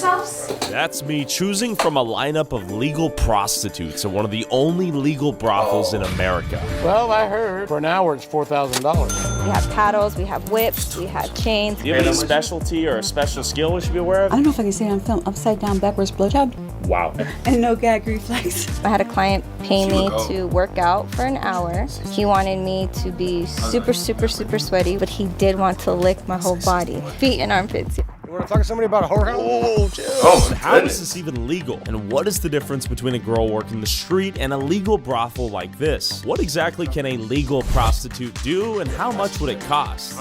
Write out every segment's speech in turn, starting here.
yourselves? That's me choosing from a lineup of legal prostitutes at one of the only legal brothels in America. Well, I heard for an hour it's $4,000. We have paddles, we have whips, we have chains. Do you have any specialty or a special skill we should be aware of? I don't know if I can say it on film. Upside down, backwards blowjob. Wow. And no gag reflex. I had a client pay me to work out for an hour. He wanted me to be super sweaty, but he did want to lick my whole body, feet and armpits. You want to talk to somebody about a whorehouse? Oh, chill. Oh, how is this even legal? And what is the difference between a girl working the street and a legal brothel like this? What exactly can a legal prostitute do, and how much would it cost?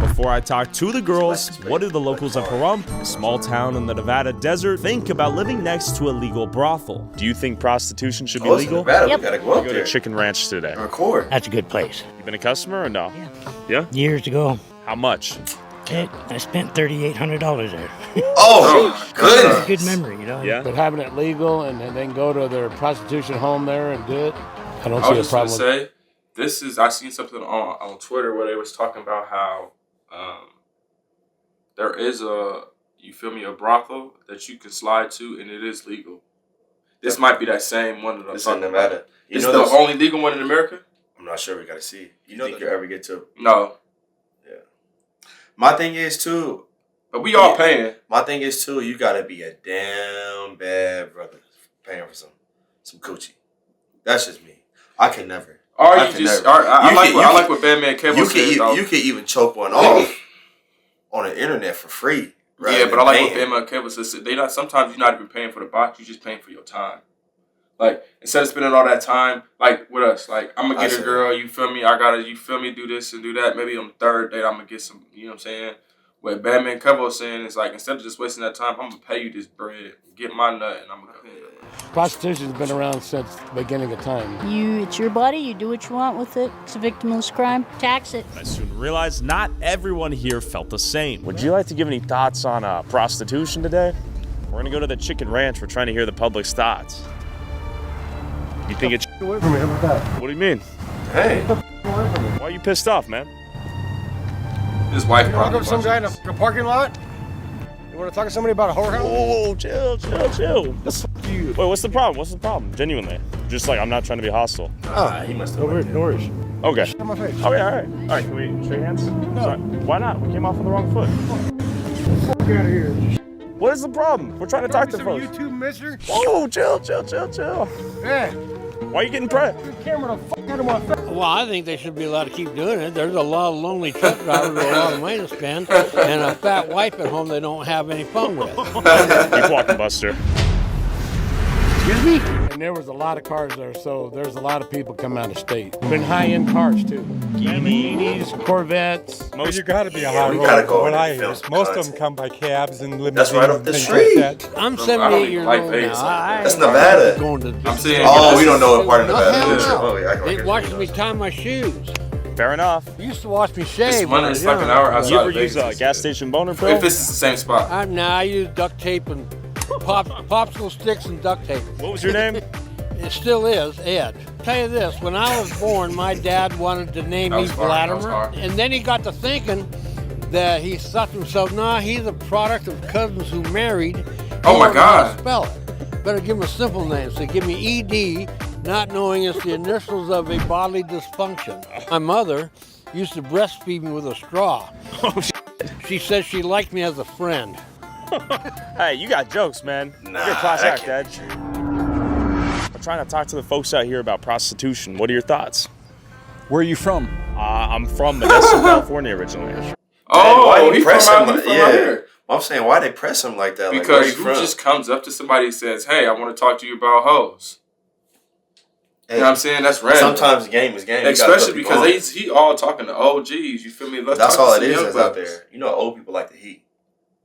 Before I talk to the girls, what do the locals of Pahrump, a small town in the Nevada desert, think about living next to a legal brothel? Do you think prostitution should be legal? Nevada, we gotta go up Go there. to Chicken Ranch today. Record. That's a good place. You been a customer or no? Yeah? Years ago, How much? I spent $3,800 there. Oh, goodness. Good memory, you know? Yeah? But having it legal and then go to their prostitution home there and do it, I don't I see a was just gonna problem. say, I seen something on Twitter where they was talking about how there is a brothel that you can slide to, and it is legal. This might be that same one that I'm It's in talking about. Nevada. You It's know the there's- only legal one in America? I'm not sure. We gotta see. You think you ever get to? No, My thing is too. but we all paying. My thing is too. You gotta be a damn bad brother paying for some coochie. That's just me. I can never. Or I you can just, never. I like what Batman Cable You said, though. can even choke one off on the internet for free. Yeah, but I like what Batman Cable says. Sometimes you're not even paying for the box. You're just paying for your time. Like, instead of spending all that time, like, with us, like, I'm going to get a girl, you feel me? I got to, you feel me, do this and do that. Maybe on the third date, I'm going to get some, you know what I'm saying? What Batman Cover was saying is, like, instead of just wasting that time, I'm going to pay you this bread, get my nut, and I'm going to pay you. Prostitution's been around since the beginning of time. It's your body, you do what you want with it. It's a victimless crime. Tax it. I soon realized not everyone here felt the same. Would you like to give any thoughts on prostitution today? We're going to go to the Chicken Ranch. We're trying to hear the public's thoughts. You think it's Away from me, how about that? What do you mean? Hey. Why are you pissed off, man? His wife You want to probably go to some guy in watches. a parking lot? You want to talk to somebody about a whorehouse? Oh, chill. Wait, what's the problem? Genuinely. Just like, I'm not trying to be hostile. He must have. Over doors. Okay. On my face. Oh, yeah, all right. All right, can we shake hands? No. Sorry. Why not? We came off on the wrong foot. Get out of here. What is the problem? We're trying to talk to Some folks. YouTube mister? Oh, chill. Yeah. Why are you getting pressed? The camera the fuck out of my face. Well, I think they should be allowed to keep doing it. There's a lot of lonely truck drivers with a lot of money to spend and a fat wife at home they don't have any fun with. Keep walking, Buster. Excuse me? And there was a lot of cars there, so there's a lot of people come out of state. Been high-end cars, too. Lamborghinis, Corvettes. You got to be a hot we road. gotta go What in I and hear film is some most of content. them come by cabs and limousines. That's right up the and things street. Like that. I'm I don't 78 even years like old Vegas. now. That's Nevada. Going to I'm saying, Oh, we don't know what part of Nevada it is. hell no. Oh, yeah, I can They hear watched you. me tie my shoes. Fair enough. They used to watch me shave. This one when I is was like an young. hour outside You ever of use Vegas. a gas station boner pill? If this is the same spot. I use duct tape and popsicle sticks and duct tape. What was your name? It still is, Ed. Tell you this, when I was born, my dad wanted to name That me was hard, that was Vladimir. hard. And then he got to thinking that he thought to himself, nah, he's a product of cousins who married. He Oh my don't know how to God. spell it. Better give him a simple name. So give me ED, not knowing it's the initials of a bodily dysfunction. My mother used to breastfeed me with a straw. Oh, She said she liked me as a friend. Hey, you got jokes, man. You're a class act, Dad. I'm trying to talk to the folks out here about prostitution. What are your thoughts? Where are you from? I'm from Modesto, California originally. Oh, why you he press from him? out here. I'm saying, why they press him like that? Like, Because where you who from? just comes up to somebody and says, hey, I want to talk to you about hoes. Hey, You know what I'm saying? That's random. sometimes game is game. You gotta Especially put people on. because he all talking to OGs. You feel me? Let's That's talk all to it is some that's young out brothers. there. You know, old people like the heat.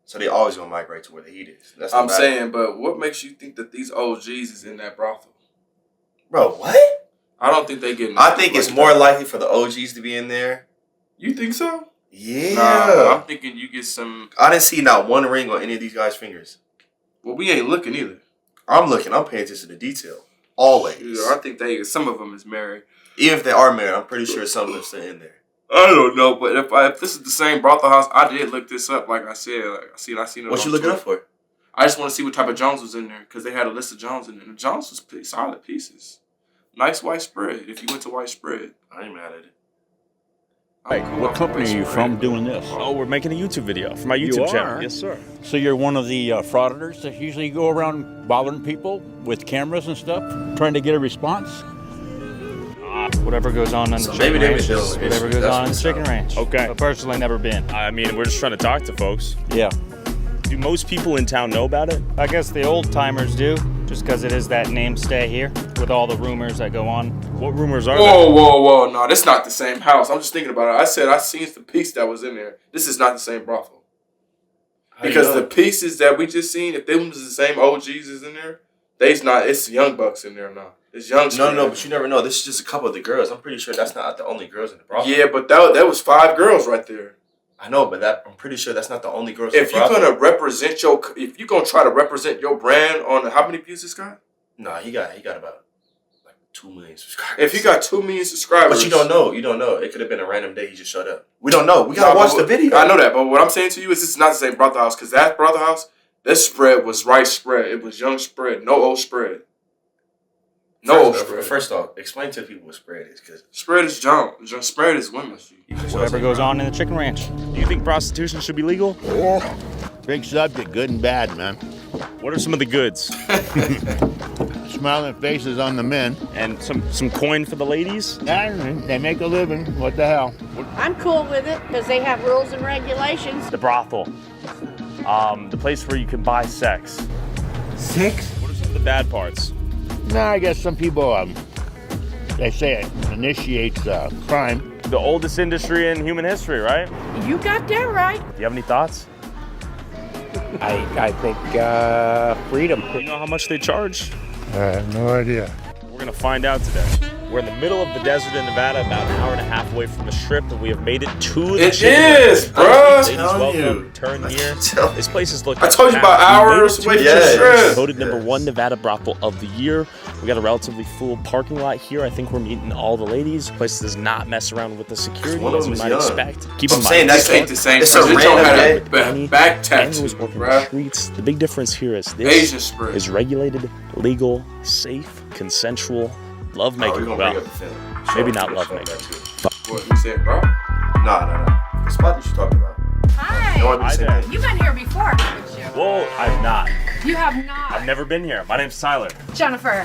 So they always gonna migrate to where the heat is. That's I'm no matter. saying, but what makes you think that these OGs is in that brothel? Bro, what? I don't think they get. I think it's more likely for the OGs to be in there. You think so? Yeah. Nah, I'm thinking you get some. I didn't see not one ring on any of these guys' fingers. Well, we ain't looking either. I'm looking. I'm paying attention to detail. Always. Yeah, I think some of them is married. Even if they are married, I'm pretty sure some of them still in there. I don't know, but if this is the same brothel house, I did look this up. Like I said, I seen it. What you looking up for? I just want to see what type of Jones was in there because they had a list of Jones in there. The Jones was pretty solid pieces. Nice white spread. If you went to white spread, I ain't mad at it. Hey, what company are you from doing this? Oh, we're making a YouTube video for my YouTube channel. Yes, sir. So you're one of the frauditors that usually go around bothering people with cameras and stuff, trying to get a response? Whatever goes on in the So chicken maybe they ranch were is dealing with whatever issues. goes That's on in the what's chicken up. ranch. Okay. But personally, never been. I mean, we're just trying to talk to folks. Yeah. Do most people in town know about it? I guess the old timers do, just because it is that name stay here with all the rumors that go on. What rumors are Whoa. No, this not the same house. I'm just thinking about it. I said I seen the piece that was in there. This is not the same brothel. Because the pieces that we just seen, if they was the same OGs is in there, they's not. It's young bucks in there now. It's young. No, but you never know. This is just a couple of the girls. I'm pretty sure that's not the only girls in the brothel. Yeah, but that was 5 girls right there. I know, but I'm pretty sure that's not the only girls. If you're gonna try to represent your brand on how many views this guy? Nah, he got about like 2 million subscribers. If he got 2 million subscribers, but you don't know. It could have been a random day he just showed up. We don't know. We gotta watch the video. I know that, but what I'm saying to you is this is not the same brothel house because that brothel house, this spread was right spread. It was young spread, no old spread. First off, explain to people what spread is, because spread is junk. Spread is women. Whatever goes on in the chicken ranch. Do you think prostitution should be legal? Big subject, good and bad, man. What are some of the goods? Smiling faces on the men. And some coin for the ladies? They make a living. What the hell? I'm cool with it because they have rules and regulations. The brothel. The place where you can buy sex. Sex? What are some of the bad parts? Nah, I guess some people, they say it initiates crime. The oldest industry in human history, right? You got that right. Do you have any thoughts? I think freedom. Do you know how much they charge? I have no idea. We're gonna find out today. We're in the middle of the desert in Nevada, about an hour and a half away from the strip, and we have made it to the chicken ranch. Bruh. Ladies, welcome. Turn here. This place is looking. I told you about hours away from the strip. Voted #1 Nevada brothel of the year. We got a relatively full parking lot here. I think we're meeting all the ladies. Place does not mess around with the security as you might expect. Keep in mind, saying this ain't the same. It's a random back and tattoo, was working the bruh. streets. The big difference here is this Asian spread. is regulated, legal, safe, consensual, lovemaking. we're gonna bring up the film. Maybe not lovemaking. What you said, bro? Nah. The spot that you're talking about. Hi. No, I didn't say there. that. You've been here before, haven't you? Whoa, I've not. You have not. I've never been here. My name's Tyler. Jennifer.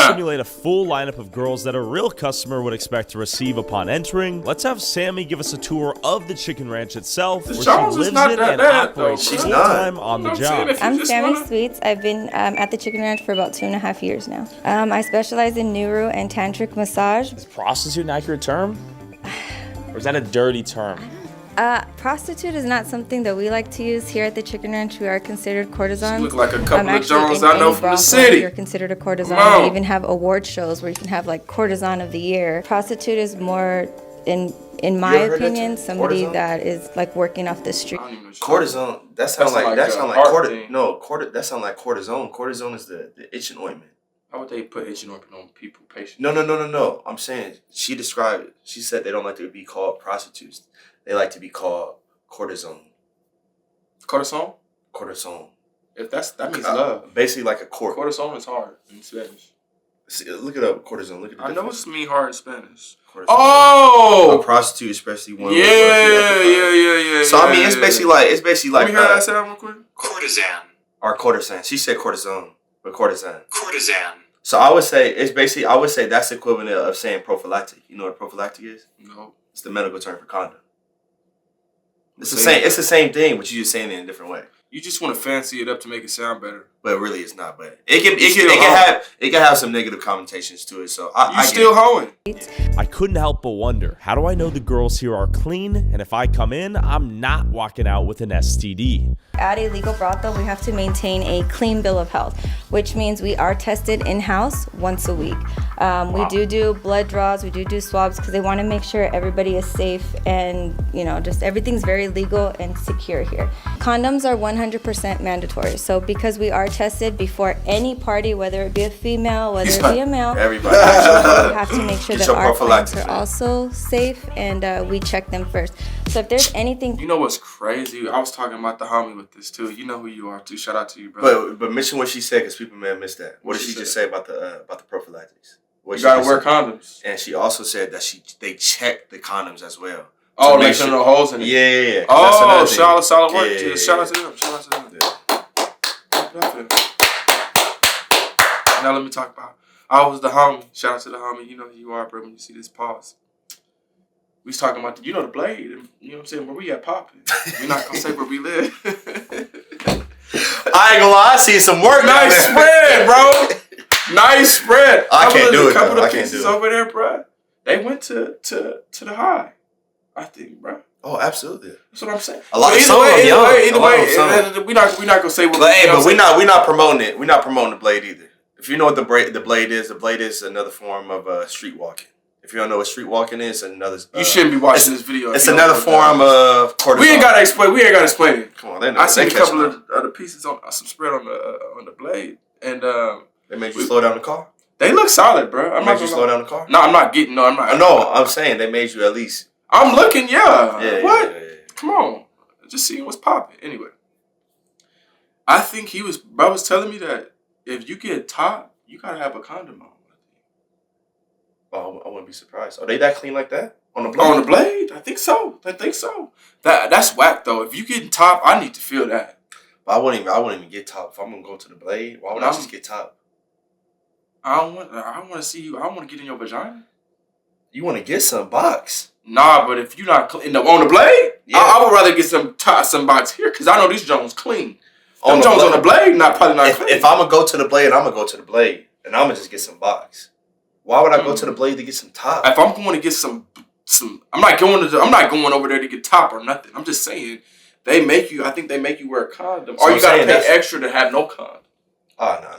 Simulate a full lineup of girls that a real customer would expect to receive upon entering. Let's have Sammy give us a tour of the chicken ranch itself, where she Jones is lives not in that and bad, operates though. She's full-time not. on the I'm saying job. if you I'm just Sammy wanna- Sweets. I've been at the Chicken Ranch for about 2.5 years now. I specialize in neuro and tantric massage. Is prostitute an accurate term? Or is that a dirty term? Prostitute is not something that we like to use here at the Chicken Ranch. We are considered courtesans. You look like a couple of Actually, Jones in I know any from the brothel, city. You're considered a courtesan. Come on. We even have award shows where you can have like courtesan of the year. Prostitute is more, in my You ever heard that opinion, term? somebody Courtesan? that is like working off the street. I don't even know what Cortisone. That sounds like a heart thing. that sound like cortisone. Cortisone is the itching ointment. How would they put itching ointment on people, patients? No. I'm saying she described it. She said they don't like to be called prostitutes. They like to be called cortisone. Cortisone? Cortisone. If that means love. Basically like a court. Cortisone is hard in Spanish. See, look it up. Cortisone. Look at the I know difference. it's mean hard in Spanish. Cortisone. Oh! A prostitute, especially one. Yeah. So I mean, it's basically like. Let me hear that sound real quick. Courtesan. Or courtesan. She said cortisone, but courtesan. Courtesan. So I would say that's the equivalent of saying prophylactic. You know what prophylactic is? No. It's the medical term for condom. It's the same thing, but you're just saying it in a different way. You just want to fancy it up to make it sound better. But really, it's not. But it can have some negative connotations to it. So I still hoeing. I couldn't help but wonder, how do I know the girls here are clean, and if I come in, I'm not walking out with an STD? At a legal brothel, we have to maintain a clean bill of health, which means we are tested in-house once a week. We do blood draws, we do swabs because they want to make sure everybody is safe and, just everything's very legal and secure here. Condoms are 100% mandatory. So because we are tested before any party, whether it be a female, whether it be a male. Everybody. We have to make sure Get that your our clients prophylactics, are man. also safe, and we check them first. So if there's anything, You know what's crazy? I was talking about the homie with this too. You know who you are too. Shout out to you, brother. But mention what she said because people may have missed that. What did she just say about the prophylactics? What You she gotta just wear said. condoms. And she also said that they check the condoms as well. Oh, to make like some no holes in it. Yeah. Oh, That's another thing. solid work. Yeah. Yeah. Shout out to them. Shout out to them. Definitely. Now let me talk about. I was the homie. Shout out to the homie. You know who you are, bro. When you see this pause. We was talking about the blade, and you know what I'm saying, where we at popping. We're not gonna say where we live. I ain't gonna lie, I see some work. Nice spread, bro. Nice spread. I can't do it, couple though. of I can't pieces do it. over there, bro. They went to the high, I think, bro. Oh, absolutely. That's what I'm saying. A lot But of some of them young. either A lot way, of some. we're not gonna say what. But hey, you know but what I'm we not promoting it. We're not promoting the blade either. If you know what the blade is another form of street walking. If you don't know what street walking is, another. You shouldn't be watching this video. It's another form of cortisol. We ain't gotta explain it. Come on, they know. I seen They a couple catch of other pieces on some spread on the blade, and They made you slow down the car. they look solid, bro. I'm Made not you gonna slow lie. down the car. No, I'm not getting. No, I'm not. No, I'm saying they made you at least. I'm looking. Yeah. Yeah. What? Yeah. Come on. Just seeing what's popping. Anyway, I think bro was telling me that if you get top, you gotta have a condom on. Oh, I wouldn't be surprised. Are they that clean like that on the blade? On the blade? I think so. That's whack though. If you getting top, I need to feel that. But I wouldn't even get top if I'm gonna go to the blade. Why would I just get top? I want to see you. I want to get in your vagina. You want to get some box? Nah, but if you not on the blade, Yeah. I would rather get some box here because I know these Jones clean. On Them the Jones blade. on the blade, probably not clean. If I'm gonna go to the blade, I'm gonna go to the blade, and I'm gonna just get some box. Why would I go to the blade to get some top? If I'm going to get some, I'm not going over there to get top or nothing. I'm just saying they make you. I think they make you wear a condom, So or I'm you gotta saying pay extra to have no condom. Oh no.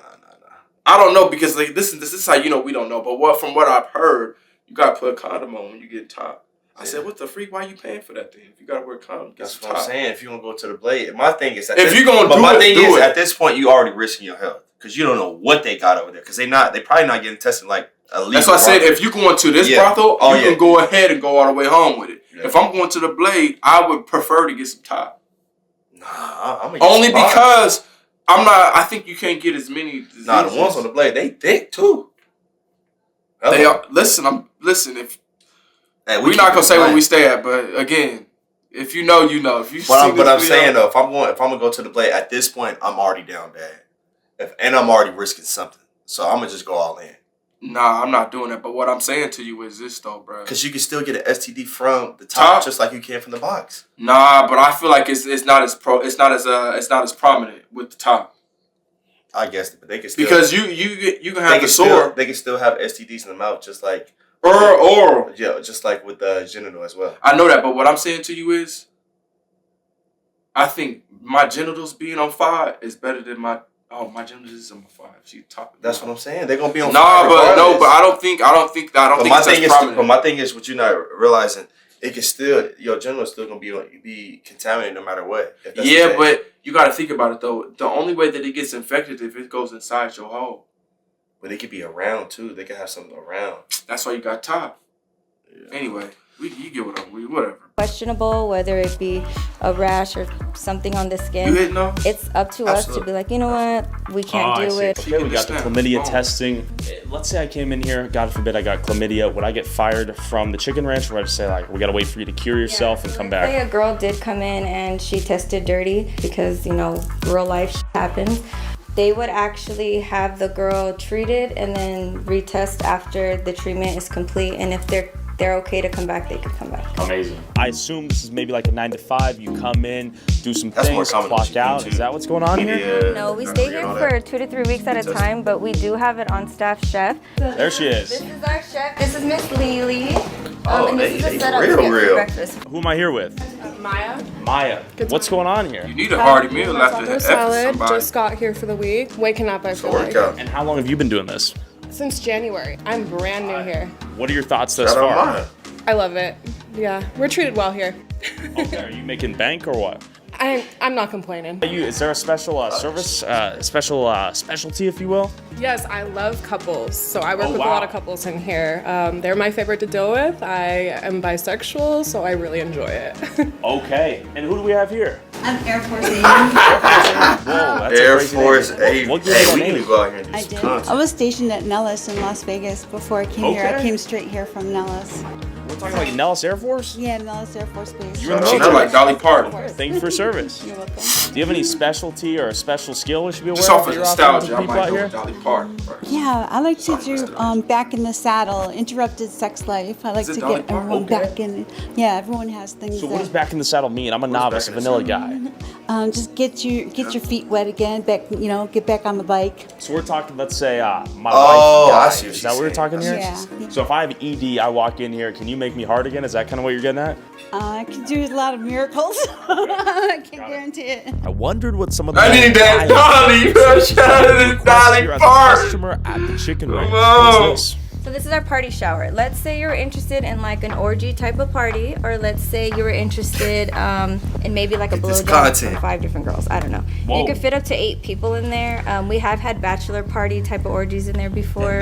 I don't know because like, this is how you know we don't know. But from what I've heard, you gotta put a condom on when you get top. I said, what the freak? Why are you paying for that thing? If you gotta wear a condom, get That's some what I'm top. saying. If you gonna go to the blade, my thing is that If you gonna do it, at this point you already risking your health because you don't know what they got over there because they probably not getting tested like at least. That's why I said if you going to this brothel, you can go ahead and go all the way home with it. Yeah. If I'm going to the blade, I would prefer to get some top. Nah, I'm gonna get only some box. because I'm not. I think you can't get as many diseases. Nah, the ones on the blade they thick too. They are. Listen. If hey, we're not gonna say where we stay at, but again, if you know, you know. If you. But I'm saying though, if I'm gonna go to the blade at this point, I'm already down bad, and I'm already risking something, so I'm gonna just go all in. Nah, I'm not doing that. But what I'm saying to you is this though, bro. Because you can still get an STD from the top just like you can from the box. Nah, but I feel like it's not as prominent with the top. I guess, but they can still because you can have the sore. They can still have STDs in the mouth, just like or yeah, just like with the genital as well. I know that, but what I'm saying to you is, I think my genitals being on fire is better than my genitals is on fire. She top. That's what I'm saying. They're gonna be on fire. Nah, but I don't think my thing is what you're not realizing. It can still your genitals still gonna be contaminated no matter what. Yeah, but you got to think about it though. The only way that it gets infected is if it goes inside your hole. But it could be around too. They could have something around. That's why you got top. Yeah. Anyway, you get what whatever. Questionable, whether it be a rash or something on the skin. You hitting those? It's up to us to be like, you know what, we can't do it. Okay, we got the chlamydia testing. Let's say I came in here, God forbid I got chlamydia. Would I get fired from the chicken ranch, or would I just say like, we gotta wait for you to cure yourself and come back? Say a girl did come in and she tested dirty because real life happens. They would actually have the girl treated and then retest after the treatment is complete. And if they're okay to come back, they could come back. Amazing. I assume this is maybe like a 9 to 5. You come in, do some That's things, clock out. Is that what's going on here? Yeah. No, we stay here for 2 to 3 weeks at a time, but we do have an on-staff chef. There she is. This is our chef. This is Miss Lily. Oh, this is a setup real. for breakfast. Who am I here with? Maya. What's going on here? You need a hearty meal after Taco salad. Just got here for the week. Waking up, I feel like. And how long have you been doing this? Since January. I'm brand new here. What are your thoughts thus far? I love it. Yeah, we're treated well here. Okay, are you making bank or what? I'm not complaining. Is there a special service, specialty, if you will? Yes, I love couples, so I work with a wow. lot of couples in here. They're my favorite to deal with. I am bisexual, so I really enjoy it. Okay. And who do we have here? I'm Air Force A. Whoa, that's Air a crazy Force name. A. What gave Hey, you that we need name? to go out here and do I some did. content. I was stationed at Nellis in Las Vegas before I came here. I Okay. came straight here from Nellis. We're talking like Nellis Air Force? Yeah, Nellis Air Force Base. You're in the Shout out military. like Dolly Parton. Thank you for service. You're welcome. Do you have any specialty or a special skill we should be aware Just of off that of you're offering nostalgia, to I people might out go here? with Dolly Parton first. Yeah, I like to do Back in the Saddle, interrupted sex life. I like Is it to Dolly get Parton? everyone Okay. back in. Yeah, everyone has things So what does that back in the saddle mean? I'm a novice, a back in the vanilla guy. just get your feet wet again. Back, get back on the bike. So we're talking, let's say, my Oh, wife I died. see what Is you're that what we're saying. talking here? Yeah. So if I have ED, I walk in here, can you make me hard again? Is that kind of what you're getting at? I can do a lot of miracles. I can't guarantee it. I wondered what some of the I need that Dolly. Shout out to Dolly here as a Parton. customer at the chicken ranch. on. What's this? So this is our party shower. Let's say you're interested in like an orgy type of party, or let's say you were interested in maybe like a this blowjob content. from 5 different girls. I don't know. Whoa. You could fit up to 8 people in there. We have had bachelor party type of orgies in there before.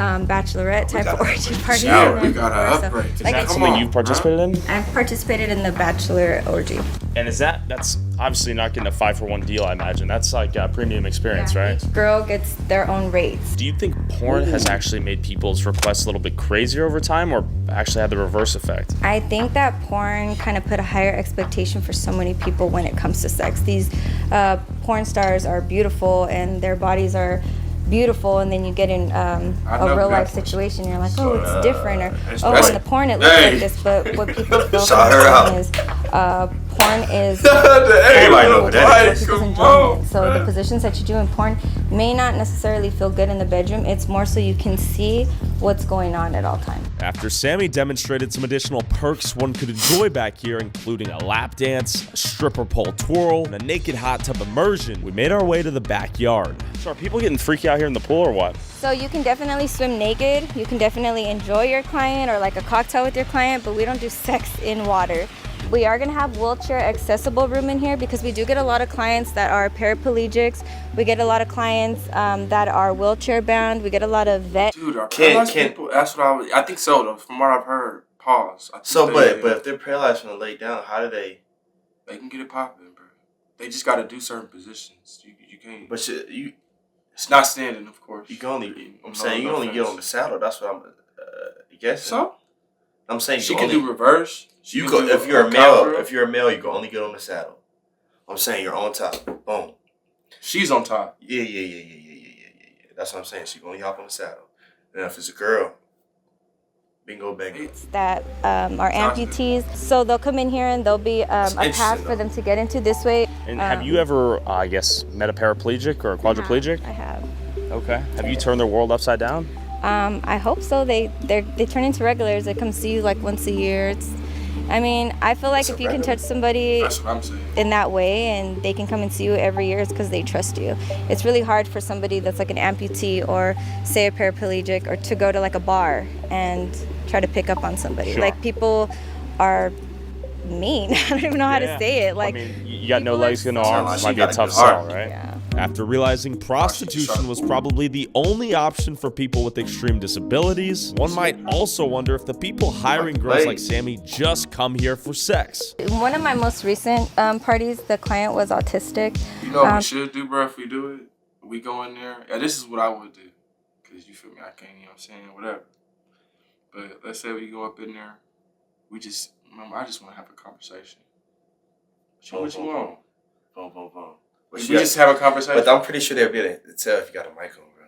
Bachelorette type of orgy parties shower. in there We gotta before. upgrade. Is Like, that come something on, you've participated in? I've participated in the bachelor orgy. And that's obviously not getting a 5-for-1 deal, I imagine. That's like a premium experience, right? Each girl gets their own rates. Do you think porn has actually made people's requests a little bit crazier over time, or actually had the reverse effect? I think that porn kind of put a higher expectation for so many people when it comes to sex. These porn stars are beautiful and their bodies are beautiful, and then you get in a real life situation, you're like, oh, it's different, or oh, in the porn it looks like this. But what people feel Shout her out. is porn is Everybody know who that is. people's enjoyment. So the positions that you do in porn may not necessarily feel good in the bedroom. It's more so you can see what's going on at all times. After Sammy demonstrated some additional perks one could enjoy back here, including a lap dance, a stripper pole twirl, and a naked hot tub immersion, we made our way to the backyard. So are people getting freaky out here in the pool or what? So you can definitely swim naked. You can definitely enjoy your client or like a cocktail with your client, but we don't do sex in water. We are gonna have wheelchair accessible room in here because we do get a lot of clients that are paraplegics. We get a lot of clients that are wheelchair bound. We get a lot of vet. Dude, are paralyzed people? That's what I think so, though. From what I've heard, pause. I think So, they- but if they're paralyzed from the leg down, how do they? they can get it popping, bro. They just got to do certain positions. You can't. But you It's not standing, of course. you can only. I'm No, saying you no only get offense. on the saddle. That's what I'm guessing. So I'm saying she you can only, do reverse. She You can go do if you're a cowgirl. male. If you're a male, you can only get on the saddle. I'm saying you're on top. Boom. She's on top. Yeah. That's what I'm saying. She can only hop on the saddle. And if it's a girl, bingo bango. That are amputees. So they'll come in here and there'll be a path interesting, for them to get into this way. And have you ever, I guess, met a paraplegic or a quadriplegic? I have. Okay. Have you turned their world upside down? I hope so. They turn into regulars. They come see you like once a year. I feel like if you can touch somebody That's what I'm saying. in that way and they can come and see you every year, it's because they trust you. It's really hard for somebody that's like an amputee or say a paraplegic or to go to like a bar and try to pick up on somebody. Sure. Like people are mean. I don't even know how to say it. Like I mean, you got no people legs, no are so arms. mean. This might be a She got a tough good sell, heart. right? Yeah. After realizing prostitution was probably the only option for people with extreme disabilities, one might also wonder if the people hiring girls like Sammy just come here for sex. One of my most recent parties, the client was autistic. You know what we should do, bro, if we do it? We go in there. Yeah, this is what I would do. Because you feel me? I can't, you know what I'm saying? Whatever. But let's say we go up in there. I just want to have a conversation. What you want? Boom. We just have a conversation. But I'm pretty sure they'll be able to tell if you got a mic on, bro.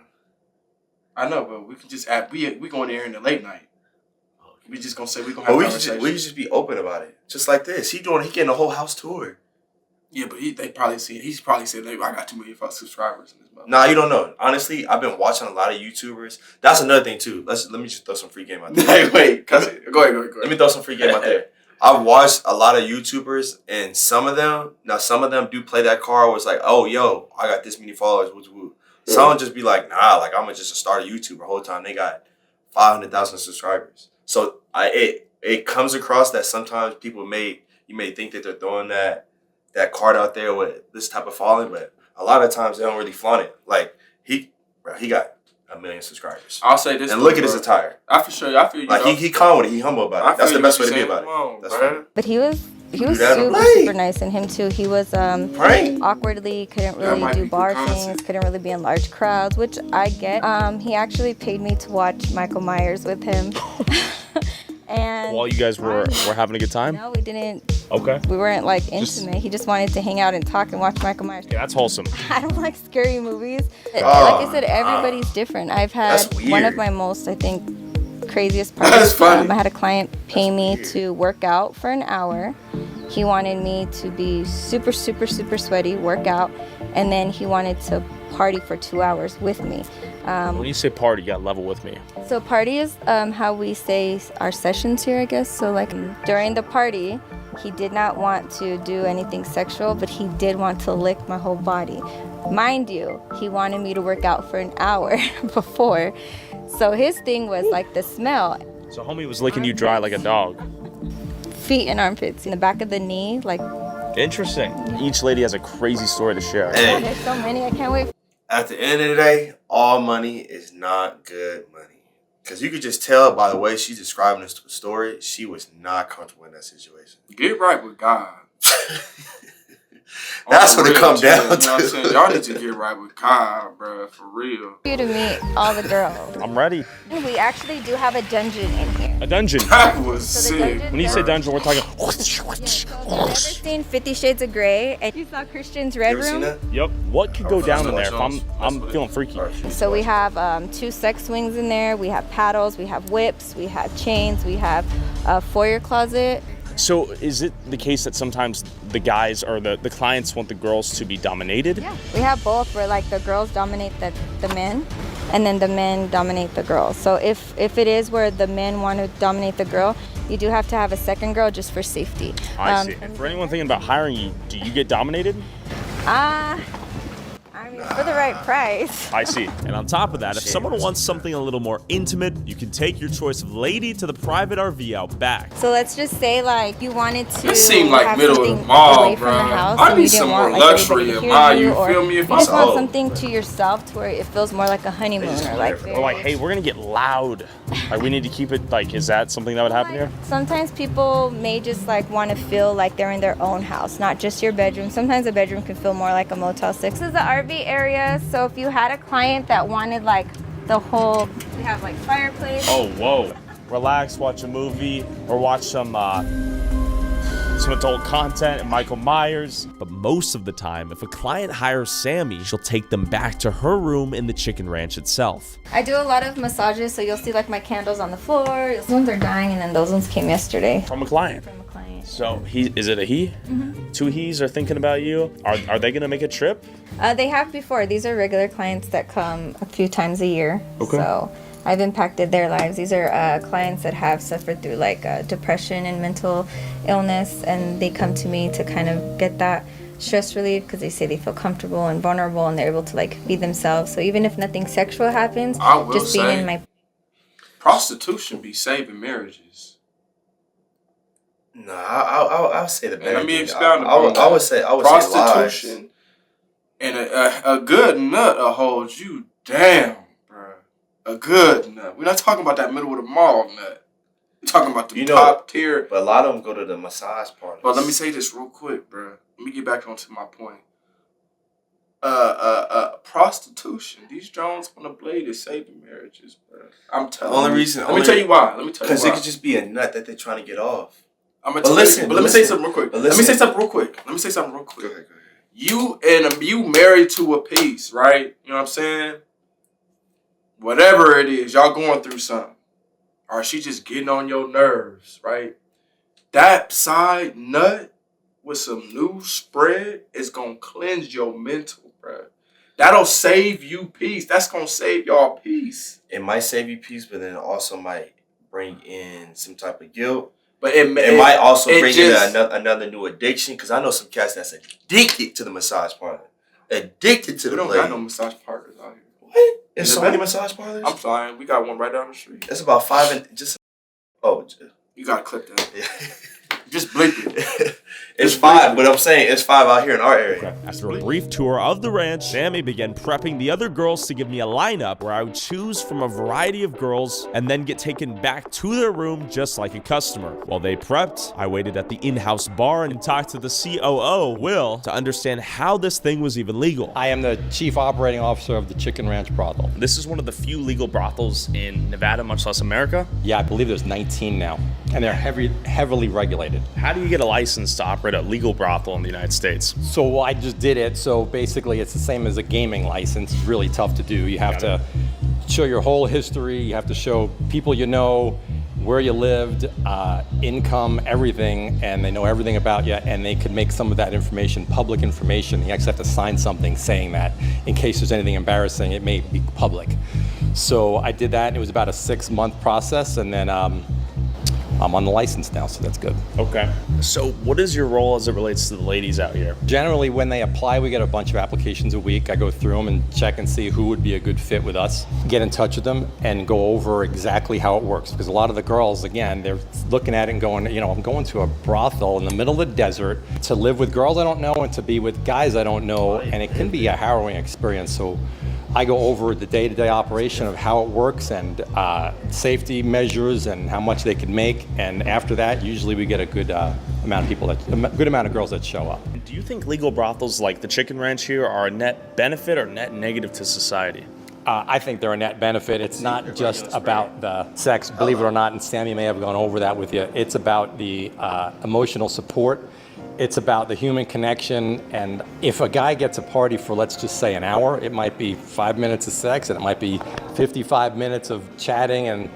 I know, but we can just add. We going there in the late night. We just gonna say we gonna have a conversation. We can just be open about it, just like this. He getting the whole house tour. Yeah, but they probably see. He's probably said, "I got 2 million subscribers in this mother." Nah, you don't know. Honestly, I've been watching a lot of YouTubers. That's another thing too. Let me just throw some free game out there. Hey, wait, go ahead. Let me throw some free game out there. I've watched a lot of YouTubers, and some of them do play that card where it's like, oh, yo, I got this many followers, woo. Some just be like, nah, like I'm just a start a YouTuber. The whole time they got 500,000 subscribers. So it comes across that sometimes you may think that they're throwing that that card out there with this type of following, but a lot of times they don't really flaunt it. Like he got 1 million subscribers. I'll say this. And look at his attire. I feel you. Like he calm with it. He humble about it. That's the best way to be about it. That's right. But he was super nice, and him too. He was awkwardly, couldn't really do bar things, couldn't really be in large crowds, which I get. He actually paid me to watch Michael Myers with him. And while you guys were having a good time? No, we didn't. Okay. We weren't like intimate. He just wanted to hang out and talk and watch Michael Myers. Yeah, that's wholesome. I don't like scary movies. Like I said, everybody's different. I've had one of my most, I think, craziest parties. I had a client pay me to work out for an hour. He wanted me to be super, super, super sweaty, work out, and then he wanted to party for 2 hours with me. When you say party, you got level with me. So party is how we say our sessions here, I guess. So like during the party, he did not want to do anything sexual, but he did want to lick my whole body. Mind you, he wanted me to work out for an hour before. So his thing was like the smell. So homie was licking you dry like a dog. Feet and armpits, in the back of the knee, like. Interesting. Each lady has a crazy story to share. Hey. There's so many, I can't wait. At the end of the day, all money is not good money. Because you could just tell by the way she's describing this story, she was not comfortable in that situation. Get right with God. That's what it comes down to. You know what I'm to. saying? Y'all need to get right with God, bro, for real. You to meet all the girls. I'm ready. We actually do have a dungeon in here. A dungeon? That was sick. When you say dungeon, we're talking... Have you ever seen 50 Shades of Grey? And you saw Christian's Red Room? Yep. What could go down in there if I'm feeling freaky? So we have 2 sex swings in there. We have paddles. We have whips. We have chains. We have a foyer closet. So is it the case that sometimes the guys or the clients want the girls to be dominated? Yeah, we have both where like the girls dominate the men and then the men dominate the girls. So if it is where the men want to dominate the girl, you do have to have a second girl just for safety. I see. And for anyone thinking about hiring you, do you get dominated? I mean, for the right price. I see. And on top of that, if someone wants something a little more intimate, you can take your choice of lady to the private RV out back. So let's just say like you wanted to This seemed like have middle of the something mall, away bro. from the house I and need you didn't some want, more like, luxury everybody to in hear my, you, you or feel me? If you I'm just want old. something to yourself to where it feels more like a honeymoon or like Or like, hey, we're gonna get loud. Like we need to keep it like, is that something that would happen here? Sometimes people may just like want to feel like they're in their own house, not just your bedroom. Sometimes a bedroom can feel more like a Motel 6. This is the RV area, so if you had a client that wanted like the whole, we have like fireplace. Oh, whoa. Relax, watch a movie, or watch some adult content and Michael Myers. But most of the time, if a client hires Sammy, she'll take them back to her room in the chicken ranch itself. I do a lot of massages, so you'll see like my candles on the floor. Those ones are dying, and then those ones came yesterday. From a client. So is it a he? Mm-hmm. 2 he's are thinking about you. Are they gonna make a trip? They have before. These are regular clients that come a few times a year. Okay. So I've impacted their lives. These are clients that have suffered through like depression and mental illness, and they come to me to kind of get that stress relief because they say they feel comfortable and vulnerable and they're able to like be themselves. So even if nothing sexual happens, just being in my prostitution be saving marriages. No, I'll say the better. Let me thing. expound I would say prostitution and a good nut will hold you down, bro. A good nut. We're not talking about that middle of the mall nut. We're talking about the top tier. But a lot of them go to the massage parlors. But let me say this real quick, bro. Let me get back onto my point. Prostitution. These Jones on the blade is saving marriages, bro. I'm telling you. Only reason. Let me tell you why. Because it could just be a nut that they're trying to get off. I'm gonna tell you, but let me say something real quick. Let me say something real quick. Go ahead. You married to a piece, right? You know what I'm saying? Whatever it is, y'all going through something. Or she just getting on your nerves, right? That side nut with some new spread is gonna cleanse your mental, bro. That'll save you peace. That's gonna save y'all peace. It might save you peace, but then it also might bring in some type of guilt. But it might also bring in another new addiction. Because I know some cats that's addicted to the massage parlor. Addicted to the blade. We don't got no massage parlors out here. What? There's so many massage parlors? I'm fine. We got one right down the street. It's about 5 and just... Oh. You got to clip that. Yeah. Just bleep it. It's 5, but I'm saying it's 5 out here in our area. After a brief tour of the ranch, Sammy began prepping the other girls to give me a lineup where I would choose from a variety of girls and then get taken back to their room just like a customer. While they prepped, I waited at the in-house bar and talked to the COO, Will, to understand how this thing was even legal. I am the chief operating officer of the Chicken Ranch Brothel. This is one of the few legal brothels in Nevada, much less America. Yeah, I believe there's 19 now, and they're heavily regulated. How do you get a license to operate a legal brothel in the United States? So I just did it, so basically it's the same as a gaming license. It's really tough to do. You have to show your whole history, you have to show people you know, where you lived, income, everything, and they know everything about you, and they could make some of that information public information. You actually have to sign something saying that in case there's anything embarrassing, it may be public. So I did that, and it was about a 6-month process, and then I'm on the license now, so that's good. Okay. So what is your role as it relates to the ladies out here? Generally, when they apply, we get a bunch of applications a week. I go through them and check and see who would be a good fit with us, get in touch with them, and go over exactly how it works. Because a lot of the girls, again, they're looking at it and going, you know, I'm going to a brothel in the middle of the desert to live with girls I don't know and to be with guys I don't know, and it can be a harrowing experience. So I go over the day-to-day operation of how it works and safety measures and how much they can make. And after that, usually we get a good amount of people, a good amount of girls that show up. Do you think legal brothels like the Chicken Ranch here are a net benefit or net negative to society? I think they're a net benefit. It's not just about the sex, believe it or not, and Sammy may have gone over that with you. It's about the emotional support. It's about the human connection, and if a guy gets a party for, let's just say, an hour, it might be 5 minutes of sex, and it might be 55 minutes of chatting, and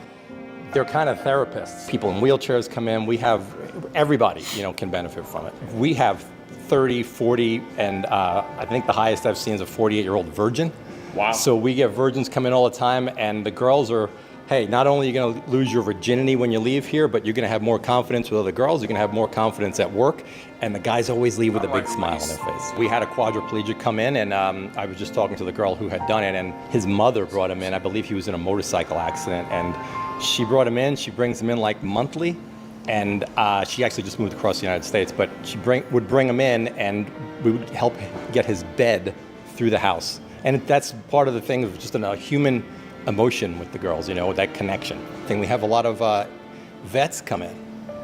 they're kind of therapists. People in wheelchairs come in. We have, everybody, you know, can benefit from it. We have 30, 40, and I think the highest I've seen is a 48-year-old virgin. Wow. So we get virgins come in all the time, and the girls are, hey, not only are you going to lose your virginity when you leave here, but you're going to have more confidence with other girls, you're going to have more confidence at work, and the guys always leave with a big smile on their face. We had a quadriplegic come in, and I was just talking to the girl who had done it, and his mother brought him in. I believe he was in a motorcycle accident, and she brought him in. She brings him in like monthly, and she actually just moved across the United States, but she would bring him in, and we would help get his bed through the house. And that's part of the thing of just a human emotion with the girls, you know, that connection thing. We have a lot of vets come in,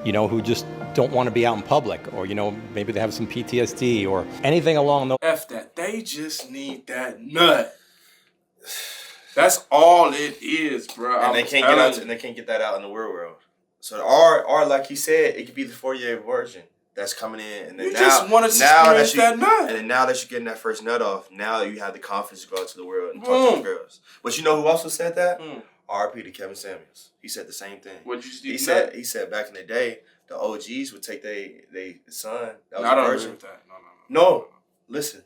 you know, who just don't want to be out in public, or, you know, maybe they have some PTSD or anything along those. F that. They just need that nut. That's all it is, bro. And they can't get out, and they can't get that out in the real world. So our like he said, it could be the 4-year version that's coming in, and then just want to experience that nut. And then now that you're getting that first nut off, now you have the confidence to go out to the world and talk to the girls. But you know who also said that? R.P. to Kevin Samuels. He said the same thing. What you he said back in the day, the OGs would take they son that was I don't a agree virgin. with that. No, listen.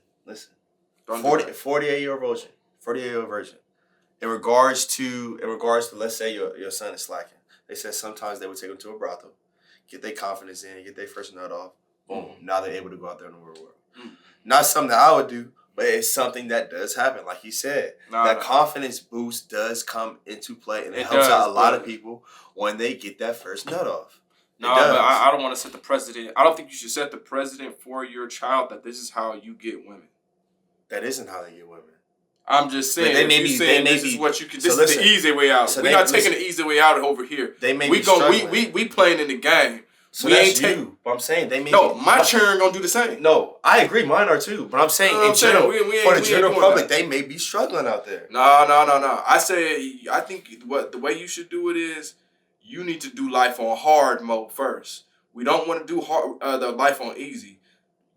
48-year-old virgin. 48-year-old virgin. In regards to let's say your son is slacking. They said sometimes they would take him to a brothel, get their confidence in, get their first nut off. Boom. Now they're able to go out there in the real world. Not something that I would do, but it's something that does happen. Like he said, confidence boost does come into play, and it helps out a lot of people when they get that first nut off. No, but I don't want to set the precedent. I don't think you should set the precedent for your child that this is how you get women. That isn't how they get women. I'm just saying. They may be. This is what you can. This is the easy way out. So we're not taking the easy way out over here. They may we playing in the game. So we ain't you. But I'm saying they may. No, my children gonna do the same. No, I agree. Mine are too. But I'm saying in general, for the general public, they may be struggling out there. No. I think the way you should do it is you need to do life on hard mode first. We don't want to do the life on easy.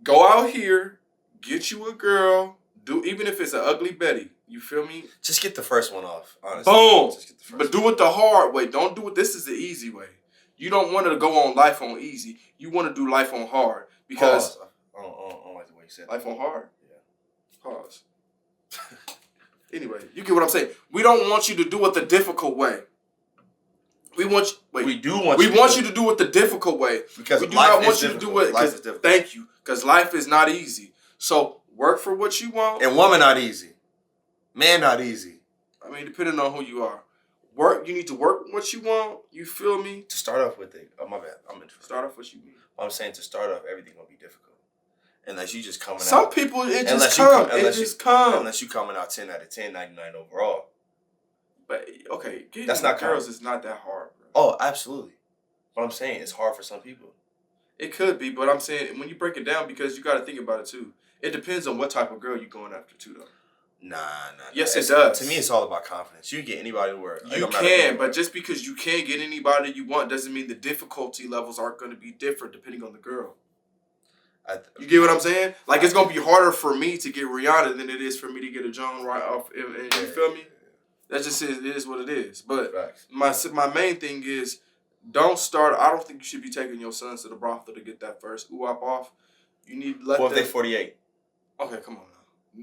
Go out here, get you a girl. Even if it's an ugly Betty, you feel me? Just get the first one off, honestly. Boom. But do it the hard way. Don't do it. This is the easy way. You don't want to go on life on easy. You want to do life on hard. Because I don't like the way you said life on hard? Yeah. Pause. Anyway, you get what I'm saying. We don't want you to do it the difficult way. We want you to do it the difficult way. Because we do not want you to do it. Life is difficult. Thank you. Because life is not easy. So work for what you want. And woman not easy. Man not easy. I mean, depending on who you are. work. You need to work what you want. You feel me? To start off with it. Oh, my bad. I'm in. Start off what you mean. I'm saying to start off, everything gonna be difficult. Unless you just coming out. Some people, it just comes. Unless you coming out 10 out of 10, 99 overall. But, okay, getting that's not girls common. is not that hard, bro. Oh, absolutely. But I'm saying it's hard for some people. It could be, but I'm saying when you break it down, because you got to think about it, too. It depends on what type of girl you're going after, too, though. Nah. Yes, it does. To me, it's all about confidence. You can get anybody to work. You can, but just because you can get anybody you want doesn't mean the difficulty levels aren't going to be different depending on the girl. You get what I'm saying? Like, it's going to be harder for me to get Rihanna than it is for me to get a Joan right off. And you feel me? That just is, it is what it is. But my main thing is, don't start. I don't think you should be taking your sons to the brothel to get that first ooh-wop off. You need to let What if they 48? Okay, come on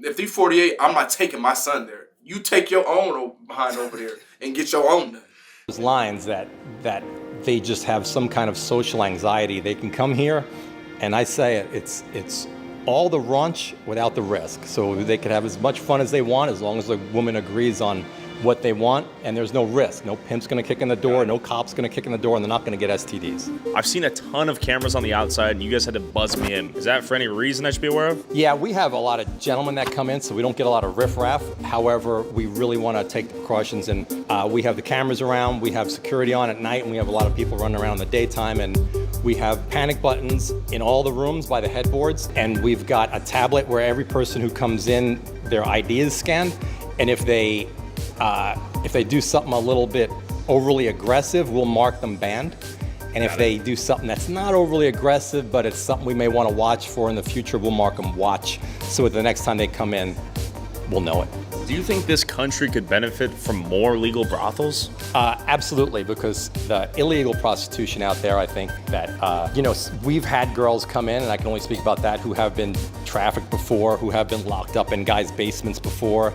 now. If they 48, I'm not taking my son there. You take your own behind over there and get your own done. There's lines that they just have some kind of social anxiety. They can come here, and I say it's all the raunch without the risk. So they could have as much fun as they want as long as the woman agrees on what they want, and there's no risk. No pimp's gonna kick in the door, no cop's gonna kick in the door, and they're not gonna get STDs. I've seen a ton of cameras on the outside, and you guys had to buzz me in. Is that for any reason I should be aware of? Yeah, we have a lot of gentlemen that come in, so we don't get a lot of riffraff. However, we really want to take the precautions, and we have the cameras around, we have security on at night, and we have a lot of people running around in the daytime, and we have panic buttons in all the rooms by the headboards, and we've got a tablet where every person who comes in, their ID is scanned, and if they do something a little bit overly aggressive, we'll mark them banned. And if they do something that's not overly aggressive, but it's something we may want to watch for in the future, we'll mark them watch. So the next time they come in, we'll know it. Do you think this country could benefit from more legal brothels? Absolutely, because the illegal prostitution out there, I think that, we've had girls come in, and I can only speak about that, who have been trafficked before, who have been locked up in guys' basements before.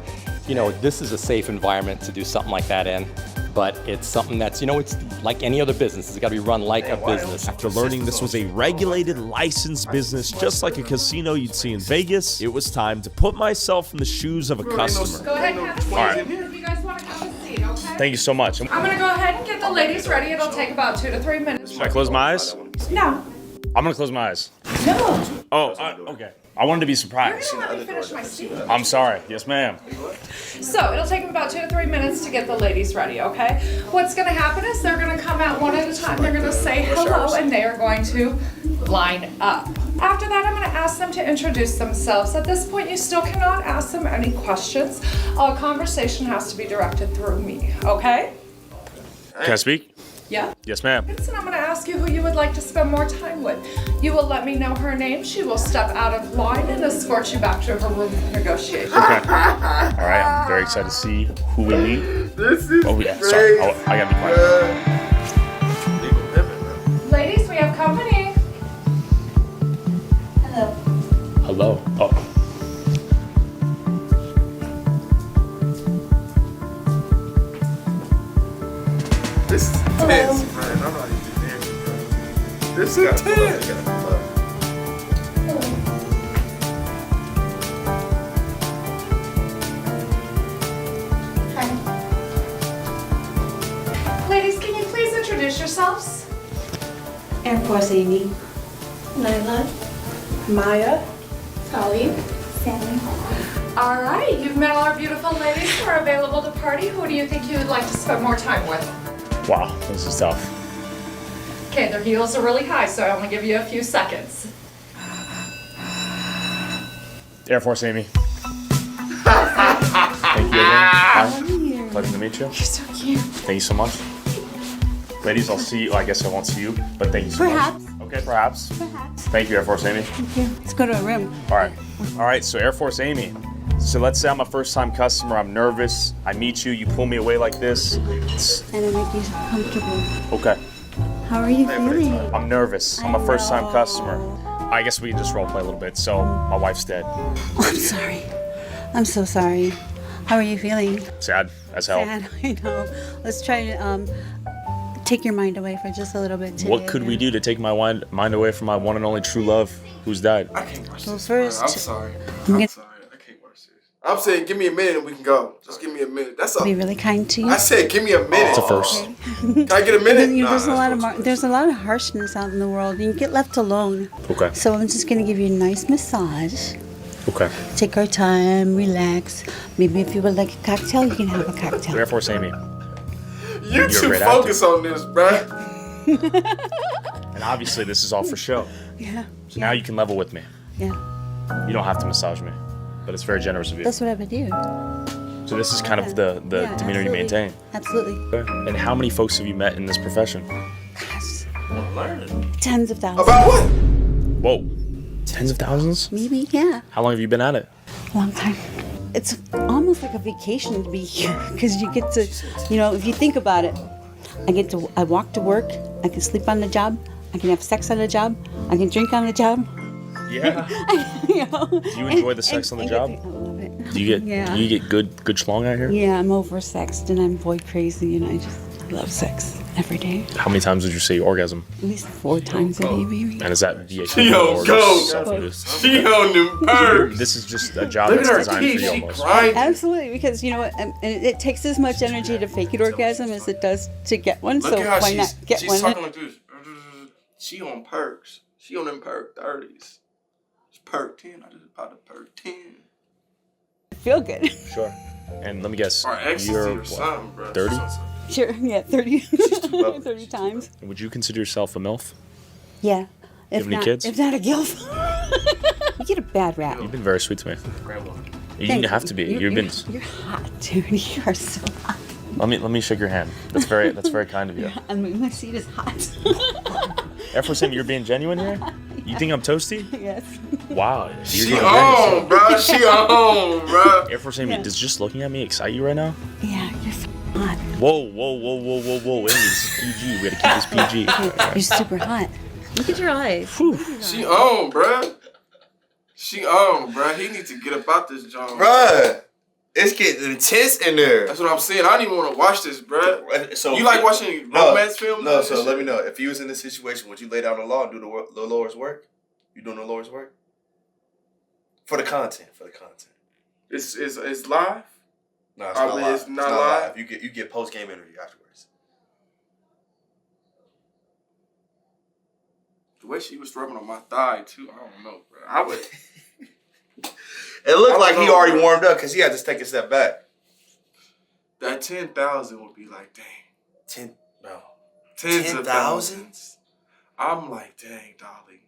This is a safe environment to do something like that in, but it's something that's, it's like any other business. It's got to be run like a business. After learning this was a regulated, licensed business, just like a casino you'd see in Vegas, it was time to put myself in the shoes of a customer. Go ahead and have a seat. All right. If you guys want to have a seat, okay? Thank you so much. I'm going to go ahead and get the ladies ready. It'll take about 2 to 3 minutes. Should I close my eyes? No. I'm gonna close my eyes. No. Oh, okay. I wanted to be surprised. You're going to let me finish my seat. I'm sorry. Yes, ma'am. So it'll take them about 2 to 3 minutes to get the ladies ready, okay? What's going to happen is they're going to come out one at a time. They're going to say hello, and they are going to line up. After that, I'm going to ask them to introduce themselves. At this point, you still cannot ask them any questions. All conversation has to be directed through me, okay? Can I speak? Yeah? Yes, ma'am. Listen, I'm going to ask you who you would like to spend more time with. You will let me know her name. She will step out of line and escort you back to her room for negotiation. Okay. All right. I'm very excited to see who we meet. This is yeah. Sorry. I gotta be quiet. Ladies, we have company. Hello. Hello. Oh. This is intense, man. I'm not even dancing, bro. This is intense. Ladies, can you please introduce yourselves? Air Force Amy. Nyla. Maya. Holly. Sammy. All right, you've met all our beautiful ladies who are available to party. Who do you think you would like to spend more time with? Wow, this is tough. Okay, their heels are really high, so I only give you a few seconds. Air Force Amy. Thank you again. Hi. Pleasure to meet you. You're so cute. Thank you so much. Ladies, I'll see you. I guess I won't see you, but thank you so Perhaps. much. Okay, perhaps. Perhaps. Thank you, Air Force Amy. Thank you. Let's go to a room. All right, so Air Force Amy. So let's say I'm a first-time customer, I'm nervous, I meet you, you pull me away like this. And I make you comfortable. Okay. How are you feeling? I'm nervous, I'm a first-time customer. I guess we can just role play a little bit. So, my wife's dead. I'm sorry. I'm so sorry. How are you feeling? Sad as hell. Sad, I know. Let's try to take your mind away for just a little bit today. What could we do to take my mind away from my one and only true love who's died? I can't watch Well, this. first, I'm sorry. I'm I'm gonna- sorry. I can't watch this. I'm saying, give me a minute and we can go. Just give me a minute. That's all. Be really kind to you. I said, give me a minute. It's a first. Can I get a minute? There's a lot of harshness out in the world, and you get left alone. Okay. So I'm just gonna give you a nice massage. Okay. Take our time, relax. Maybe if you would like a cocktail, you can have a cocktail. Air Force Amy. You too focused on this, bruh. And obviously, this is all for show. Yeah. So now you can level with me. Yeah. You don't have to massage me, but it's very generous of you. That's what I would do. So this is kind of the Yeah, demeanor you maintain. Absolutely. Okay. And how many folks have you met in this profession? Tens of thousands. About what? Whoa. Tens of thousands? Maybe, yeah. How long have you been at it? A long time. It's almost like a vacation to be here because you get to, if you think about it, I walk to work, I can sleep on the job, I can have sex on the job, I can drink on the job. Yeah. Do you enjoy the sex on the job? I love it. Do you get good schlong out here? Yeah, I'm oversexed and I'm boy crazy and I just love sex every day. How many times would you say you orgasm? At least 4 times a day, maybe. And is that via She on go. She on them perks. This is just a job that's designed for you almost. Absolutely, because you know what? And it takes as much energy to fake an orgasm as it does to get one. Look So at how why not get she's one? talking like this. She on perks. She on them perk 30s. It's perk 10. I just about to perk 10. Feel good. Sure. And let me guess, Or ecstasy you're or something, bro. 30? Sure. Yeah, 30. 30 times. Would you consider yourself a MILF? Yeah. You have any kids? If not a gilf. You get a bad rap. You've been very sweet to me. You didn't have to be. You're hot, dude. You are so hot. Let me shake your hand. That's very kind of you. My seat is hot. Air Force Amy, you're being genuine here? You think I'm toasty? Yes. Wow. She on, bro. She on, bro. Air Force Amy, does just looking at me excite you right now? Yeah, you're hot. Whoa. Amy, this is PG. We gotta keep this PG. You're super hot. Look at your eyes. She on, bro. She on, bro. He needs to get up out this joint. Bruh, it's getting intense in there. That's what I'm saying. I don't even want to watch this, bro. So you like watching romance films? No, so let me know. If you was in this situation, would you lay down the law and do the Lord's work? You doing the Lord's work? For the content. It's live? No, it's not live. It's not live. You get post-game interview afterwards. The way she was rubbing on my thigh, too, I don't know, bro. I would... It looked like he already warmed up because he had to take a step back. That 10,000 would be like, dang. Tens of 10,000? thousands. I'm like, dang, Dolly.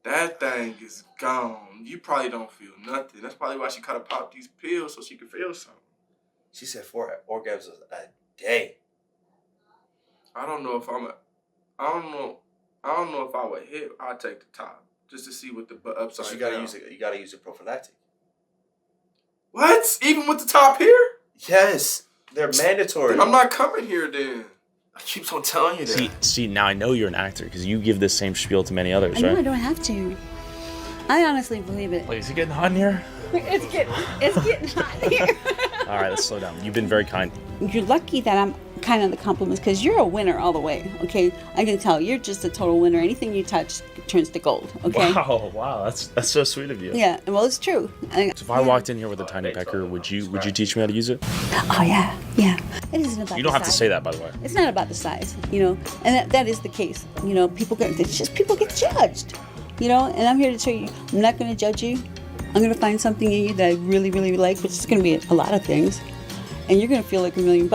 That thing is gone. You probably don't feel nothing. That's probably why she kind of popped these pills so she could feel something. She said 4 orgasms a day. I don't know if I would hit. I'd take the top just to see what the upside. So you gotta use a prophylactic. What? Even with the top here? Yes, they're mandatory. I'm not coming here then. I keep on telling you that. See, now I know you're an actor because you give this same spiel to many others, I know right? I don't have to. I honestly believe it. Wait, is it getting hot in here? It's getting hot here. All right, let's slow down. You've been very kind. You're lucky that I'm kind of the compliments because you're a winner all the way. Okay, I can tell you're just a total winner. Anything you touch turns to gold. Okay. Wow, that's so sweet of you. Yeah, well, it's true. So if I walked in here with a tiny pecker, would you teach me how to use it? Oh yeah. It isn't about. You don't the have to size. say that, by the way. It's not about the size, and that is the case. People get judged. And I'm here to tell you, I'm not going to judge you. I'm going to find something in you that I really, really like, which is going to be a lot of things, and you're going to feel like $1 million.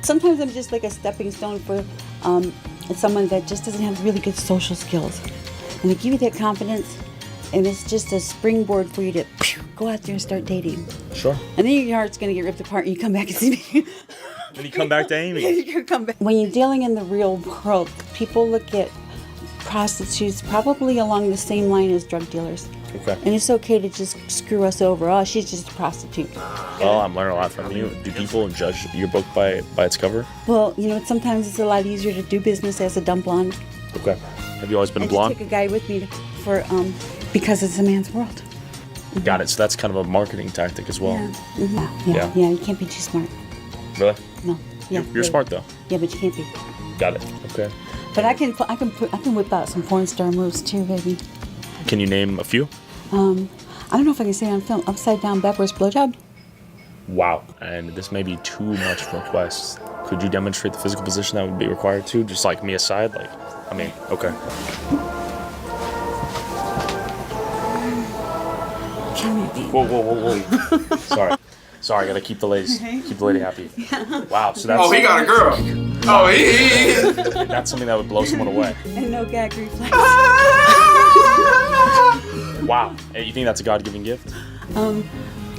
Sometimes I'm just like a stepping stone for someone that just doesn't have really good social skills, and I give you that confidence, and it's just a springboard for you to go out there and start dating. Sure. And then your heart's going to get ripped apart, and you come back and see me. Then you come back to Amy. When you're dealing in the real world, people look at prostitutes probably along the same line as drug dealers. Okay. And it's okay to just screw us over. Oh, she's just a prostitute. Well, I'm learning a lot from you. Do people judge your book by its cover? Well, sometimes it's a lot easier to do business as a dumb blonde. Okay. Have you always been I blonde? just take a guy with me because it's a man's world. Got it. So that's kind of a marketing tactic as well. Yeah. You can't be too smart. Really? No. Yeah. You're smart though. Yeah, but you can't be. Got it. Okay. But I can whip out some porn star moves too, baby. Can you name a few? I don't know if I can say it on film, upside down backwards blowjob. Wow. And this may be too much of a request. Could you demonstrate the physical position that would be required too? Just like me aside? Like, I mean, okay. Whoa. Sorry, gotta keep the lady happy. Wow, so that's... Oh, he got a girl. Oh, he. That's something that would blow someone away. And no gag reflex. Wow. Hey, you think that's a God-given gift?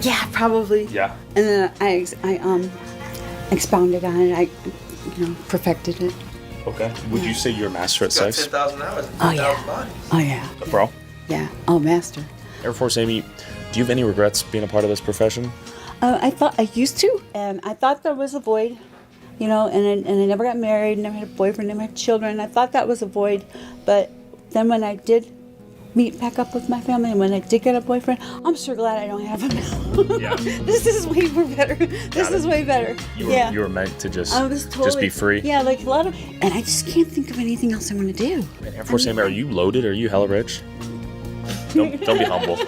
Yeah, probably. Yeah. And then I expounded on it. I, perfected it. Okay. Would you say you're a master at sex? 10,000 hours. Oh yeah. Oh yeah. Bro? Yeah. Oh, master. Air Force Amy, do you have any regrets being a part of this profession? I thought I used to, and I thought there was a void, and I never got married, never had a boyfriend, never had children. I thought that was a void, but then when I did meet back up with my family, and when I did get a boyfriend, I'm sure glad I don't have him now. Yeah. This is way more better. This is way better. You were meant to just be free. Yeah, like a lot of, and I just can't think of anything else I want to do. Man, Air Force Amy, are you loaded? Are you hella rich? Don't be humble.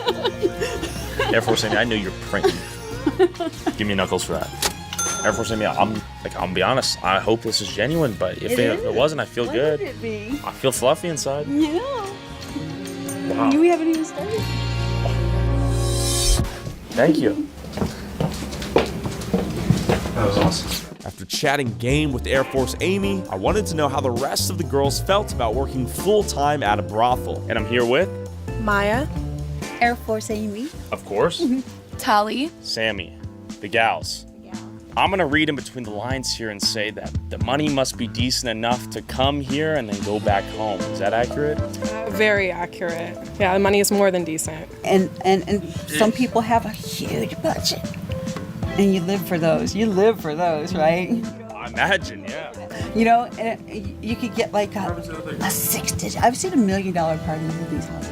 Air Force Amy, I know you're printing. Give me knuckles for that. Air Force Amy, I'm gonna be honest. I hope this is genuine, but if it wasn't, I feel good. Would it be? I feel fluffy inside. Yeah. Wow. We haven't even started. Thank you. That was awesome. After chatting game with Air Force Amy, I wanted to know how the rest of the girls felt about working full-time at a brothel. And I'm here with Maya. Air Force Amy. Of course. Tali. Sammy. The gals. I'm gonna read in between the lines here and say that the money must be decent enough to come here and then go back home. Is that accurate? Very accurate. Yeah, the money is more than decent. And some people have a huge budget. And you live for those. Right? I imagine, yeah. And you could get like a 6-digit. I've seen $1 million parties at these homes.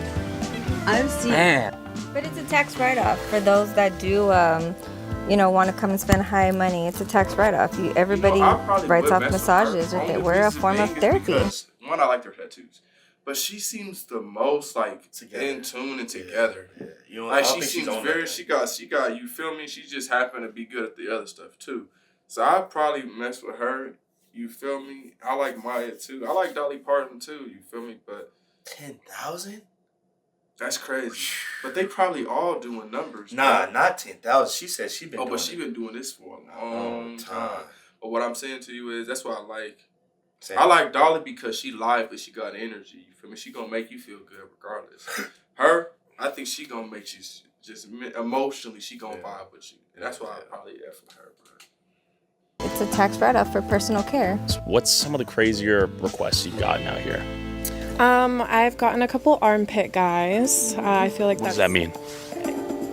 I've seen. Man. But it's a tax write-off for those that do, want to come and spend high money. It's a tax write-off. Everybody writes off massages. We're a form of therapy. Because, one, I like their tattoos. But she seems the most in tune and together. Yeah. She seems very. She got. You feel me? She just happened to be good at the other stuff too. So I probably mess with her. You feel me? I like Maya too. I like Dolly Parton too. You feel me? But 10,000? That's crazy. But they probably all doing numbers. Nah, not 10,000. She said she been. But she been doing this for a long time. But what I'm saying to you is that's why I like. I like Dolly because she live, but she got energy. You feel me? She gonna make you feel good regardless. Her, I think she gonna make you just emotionally. She gonna vibe with you. And that's why I probably F for her. Bro. It's a tax write-off for personal care. What's some of the crazier requests you've gotten out here? I've gotten a couple armpit guys. I feel like What does that mean?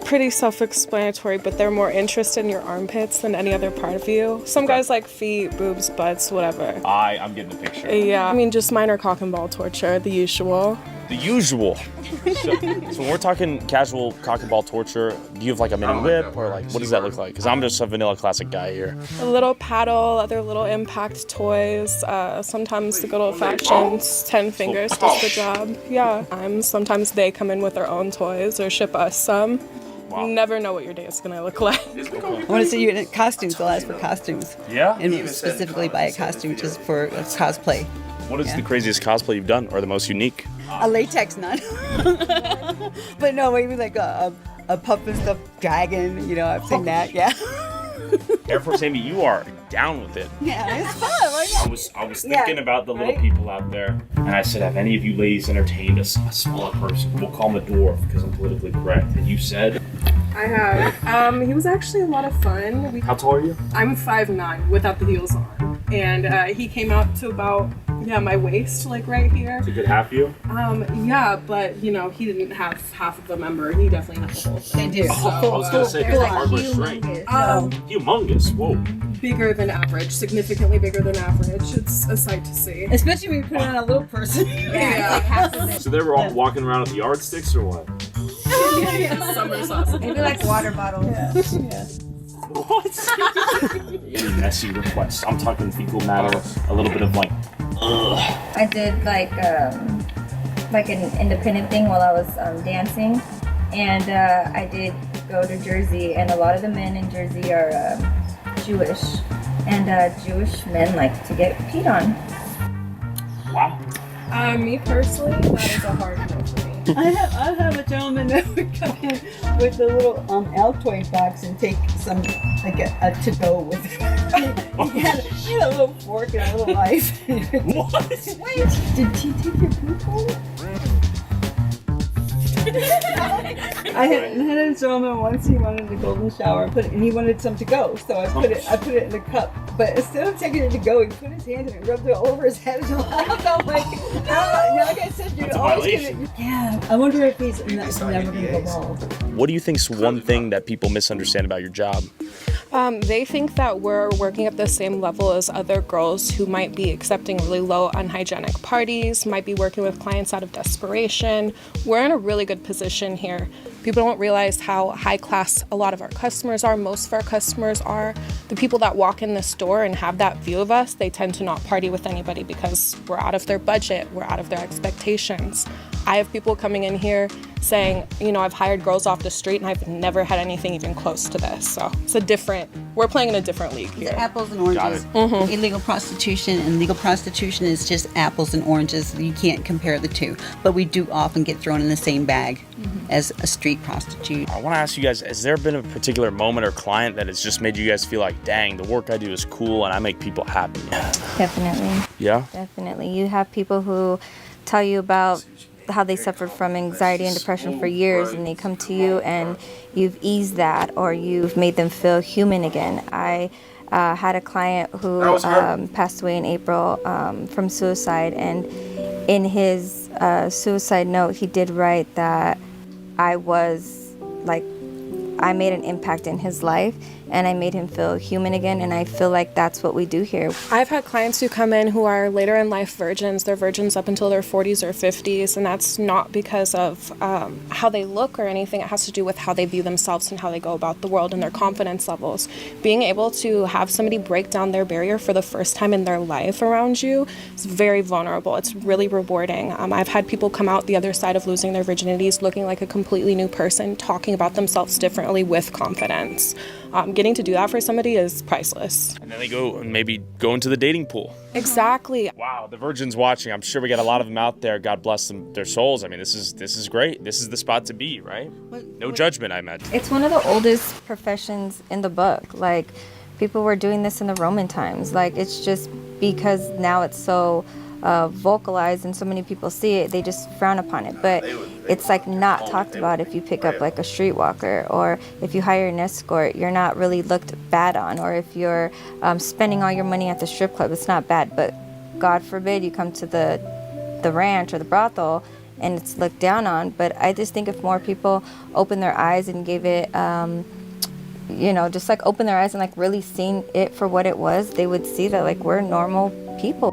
Pretty self-explanatory, but they're more interested in your armpits than any other part of you. Some guys like feet, boobs, butts, whatever. I'm getting the picture. Yeah, I mean, just minor cock and ball torture, the usual. The usual. So when we're talking casual cock and ball torture, do you have like a mini whip or like what does that look like? Because I'm just a vanilla classic guy here. A little paddle, other little impact toys. Sometimes the good old fashioned 10 fingers does the job. Yeah. Sometimes they come in with their own toys or ship us some. Wow. You never know what your day is gonna look like. I want to see you in costumes. They'll ask for costumes. Yeah? And specifically buy a costume just for cosplay. What is the craziest cosplay you've done or the most unique? A latex nun. But no, maybe like a puff and stuff dragon. I've seen that. Yeah. Air Force Amy, you are down with it. Yeah, it's fun. Right? I was thinking about the little people out there, and I said, have any of you ladies entertained a smaller person? We'll call him a dwarf because I'm politically correct. And you said? I have. He was actually a lot of fun. How tall are you? I'm 5'9" without the heels on. And he came out to about, my waist, like right here. It's a good half you? Yeah, but, he didn't have half of the member. He definitely had the whole thing. They do. I was going to say, because the hardware straight. Humongous. Whoa. Bigger than average. Significantly bigger than average. It's a sight to see. Especially when you put it on a little person. Yeah. So they were all walking around with yardsticks or what? Summer sausage. Maybe like water bottles. Yeah. What? Messy requests. I'm talking fecal matter, a little bit of like, I did like an independent thing while I was dancing. And I did go to Jersey, and a lot of the men in Jersey are Jewish, and Jewish men like to get peed on. Wow. Me personally, that is a hard no for me. I have a gentleman that would come in with a little Altoid box and take some, like a to-go with him. He had a little fork and a little knife. What? Wait, did he take your poop home? I had a gentleman once. He wanted a golden shower, and he wanted some to go. So I put it in a cup. But instead of taking it to go, he put his hand in it, rubbed it all over his head. And I'm like, like I said, you're always gonna. Yeah. I wonder if he's never gonna go bald. What do you think's one thing that people misunderstand about your job? They think that we're working at the same level as other girls who might be accepting really low, unhygienic parties, might be working with clients out of desperation. We're in a really good position here. People don't realize how high class a lot of our customers are. Most of our customers are. The people that walk in the store and have that view of us, they tend to not party with anybody because we're out of their budget, we're out of their expectations. I have people coming in here saying, I've hired girls off the street and I've never had anything even close to this. So we're playing in a different league here. It's apples and oranges. Illegal prostitution and legal prostitution is just apples and oranges. You can't compare the two. But we do often get thrown in the same bag as a street prostitute. I want to ask you guys, has there been a particular moment or client that has just made you guys feel like, dang, the work I do is cool and I make people happy? Definitely. Yeah? Definitely. You have people who tell you about how they suffered from anxiety and depression for years, and they come to you and you've eased that, or you've made them feel human again. I had a client who passed away in April from suicide, and in his suicide note he did write that I made an impact in his life and I made him feel human again, and I feel like that's what we do here. I've had clients who come in who are later in life virgins. They're virgins up until their 40s or 50s, and that's not because of how they look or anything. It has to do with how they view themselves and how they go about the world and their confidence levels. Being able to have somebody break down their barrier for the first time in their life around you is very vulnerable. It's really rewarding. I've had people come out the other side of losing their virginities looking like a completely new person, talking about themselves differently with confidence. Getting to do that for somebody is priceless. And then they go and maybe go into the dating pool. Exactly. Wow, the virgins watching. I'm sure we got a lot of them out there. God bless them, their souls. I mean, this is great. This is the spot to be, right? No judgment, I meant. It's one of the oldest professions in the book. Like, people were doing this in the Roman times. Like, it's just because now it's so vocalized and so many people see it, they just frown upon it. But it's like not talked about. If you pick up like a streetwalker, or if you hire an escort, you're not really looked bad on. Or if you're spending all your money at the strip club, it's not bad. But God forbid you come to the ranch or the brothel and it's looked down on. But I just think if more people open their eyes and gave it just like open their eyes and like really seen it for what it was, they would see that like we're normal people.